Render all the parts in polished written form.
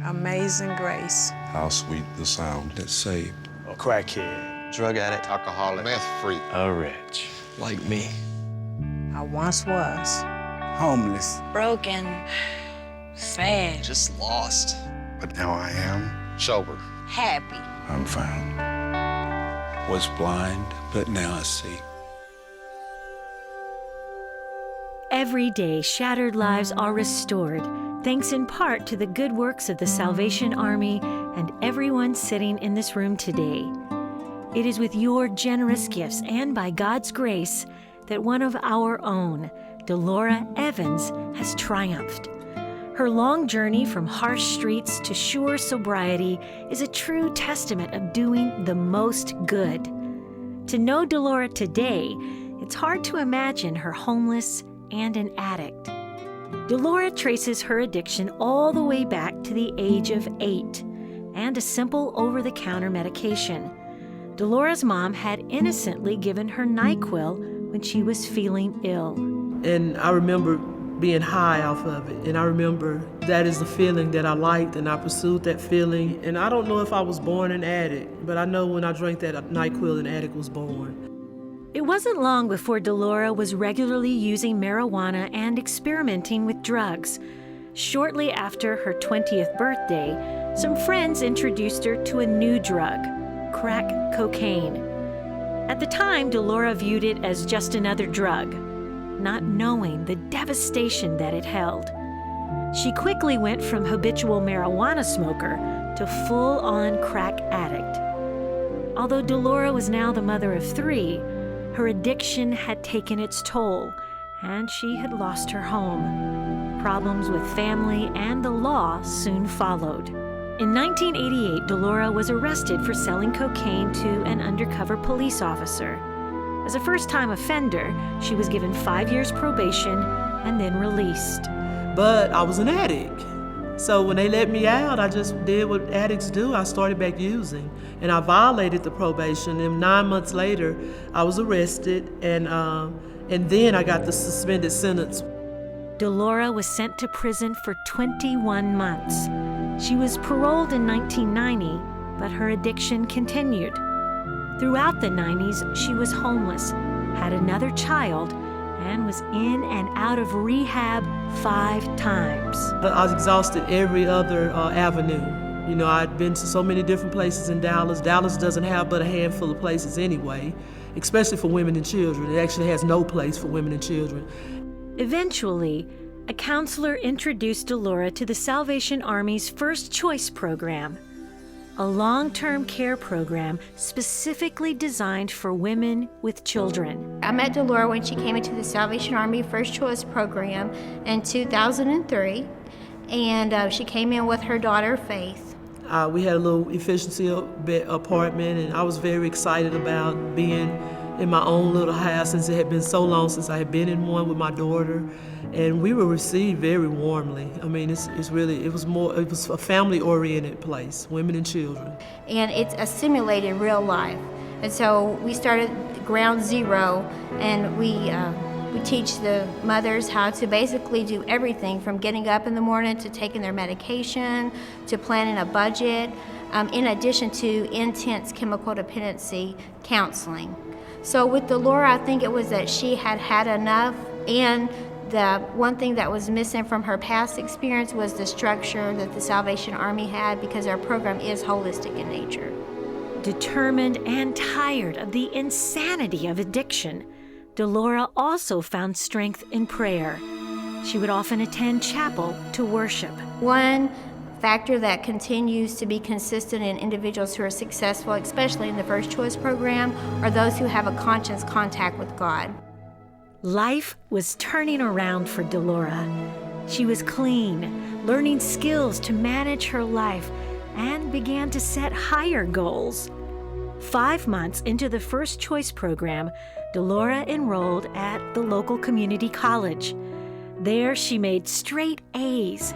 Amazing Grace. How sweet the sound that saved. A crackhead, drug addict, alcoholic, meth freak, a wretch. like me. I once was. Homeless. Broken. Sad. Just lost. but now I am sober. Happy. I'm found. Was blind, but now I see. Every day, shattered lives are restored, thanks in part to the good works of the Salvation Army and everyone sitting in this room today. It is with your generous gifts and by God's grace that one of our own, Delora Evans, has triumphed. Her long journey from harsh streets to sure sobriety is a true testament of doing the most good. To know Delora today, it's hard to imagine her homeless and an addict. Delora traces her addiction all the way back to the age of 8 and a simple over-the-counter medication. Delora's mom had innocently given her NyQuil when she was feeling ill. And I remember being high off of it. And I remember that is the feeling that I liked, and I pursued that feeling. And I don't know if I was born an addict, but I know when I drank that NyQuil, an addict was born. It wasn't long before Delora was regularly using marijuana and experimenting with drugs. Shortly after her 20th birthday, some friends introduced her to a new drug, crack cocaine. At the time, Delora viewed it as just another drug, not knowing the devastation that it held. She quickly went from habitual marijuana smoker to full-on crack addict. Although Delora was now the mother of 3, her addiction had taken its toll, and she had lost her home. Problems with family and the law soon followed. In 1988, Delora was arrested for selling cocaine to an undercover police officer. As a first-time offender, she was given 5 years probation and then released. But I was an addict. So when they let me out, I just did what addicts do. I started back using, and I violated the probation. And 9 months later, I was arrested, and then I got the suspended sentence. Delora was sent to prison for 21 months. She was paroled in 1990, but her addiction continued. Throughout the 90s, she was homeless, had another child, and was in and out of rehab 5 times. I was exhausted every other avenue. You know, I'd been to so many different places in Dallas. Dallas doesn't have but a handful of places anyway, especially for women and children. It actually has no place for women and children. Eventually, a counselor introduced Delora to the Salvation Army's First Choice program, a long-term care program specifically designed for women with children. I met Delora when she came into the Salvation Army First Choice program in 2003, and she came in with her daughter, Faith. We had a little efficiency apartment, and I was very excited about being in my own little house since it had been so long since I had been in one with my daughter. And we were received very warmly. I mean, it was a family-oriented place, women and children. And it's a simulated real life. And so we started ground zero, and we teach the mothers how to basically do everything from getting up in the morning to taking their medication, to planning a budget, in addition to intense chemical dependency counseling. So with Delora, I think it was that she had had enough, and the one thing that was missing from her past experience was the structure that the Salvation Army had, because our program is holistic in nature. Determined and tired of the insanity of addiction, Delora also found strength in prayer. She would often attend chapel to worship. One factor that continues to be consistent in individuals who are successful, especially in the First Choice program, are those who have a conscious contact with God. Life was turning around for Delora. She was clean, learning skills to manage her life, and began to set higher goals. 5 months into the First Choice program, Delora enrolled at the local community college. There, she made straight A's.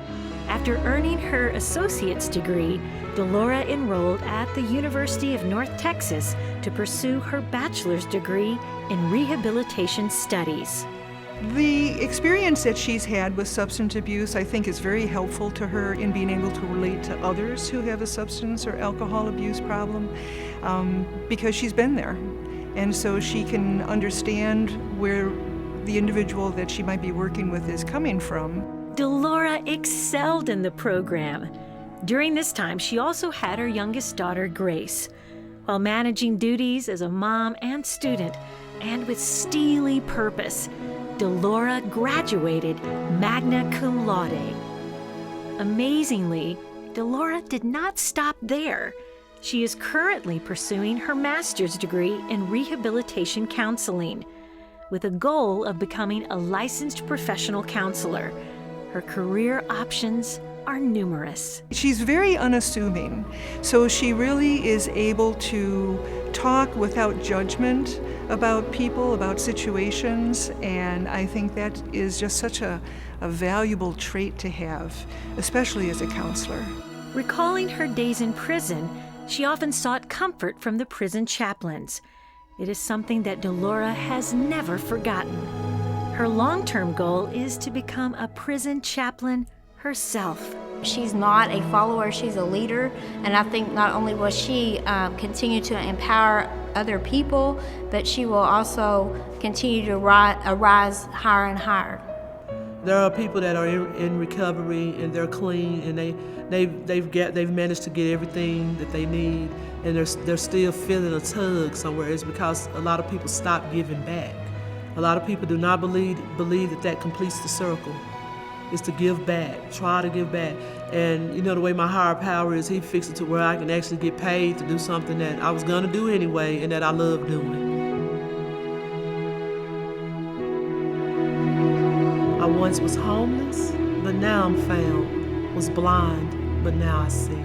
After earning her associate's degree, Delora enrolled at the University of North Texas to pursue her bachelor's degree in rehabilitation studies. The experience that she's had with substance abuse, I think, is very helpful to her in being able to relate to others who have a substance or alcohol abuse problem, because she's been there. And so she can understand where the individual that she might be working with is coming from. Delora excelled in the program. During this time, she also had her youngest daughter, Grace. While managing duties as a mom and student, and with steely purpose, Delora graduated magna cum laude. Amazingly, Delora did not stop there. She is currently pursuing her master's degree in rehabilitation counseling, with a goal of becoming a licensed professional counselor. Her career options are numerous. She's very unassuming, so she really is able to talk without judgment about people, about situations, and I think that is just such a valuable trait to have, especially as a counselor. Recalling her days in prison, she often sought comfort from the prison chaplains. It is something that Delora has never forgotten. Her long-term goal is to become a prison chaplain herself. She's not a follower, she's a leader, and I think not only will she continue to empower other people, but she will also continue to rise higher and higher. There are people that are in recovery and they're clean and they've managed to get everything that they need, and they're still feeling a tug somewhere. It's because a lot of people stop giving back. A lot of people do not believe that completes the circle. Is to give back, try to give back. And you know, the way my higher power is, he fixed it to where I can actually get paid to do something that I was gonna do anyway and that I love doing. I once was homeless, but now I'm found. Was blind, but now I see.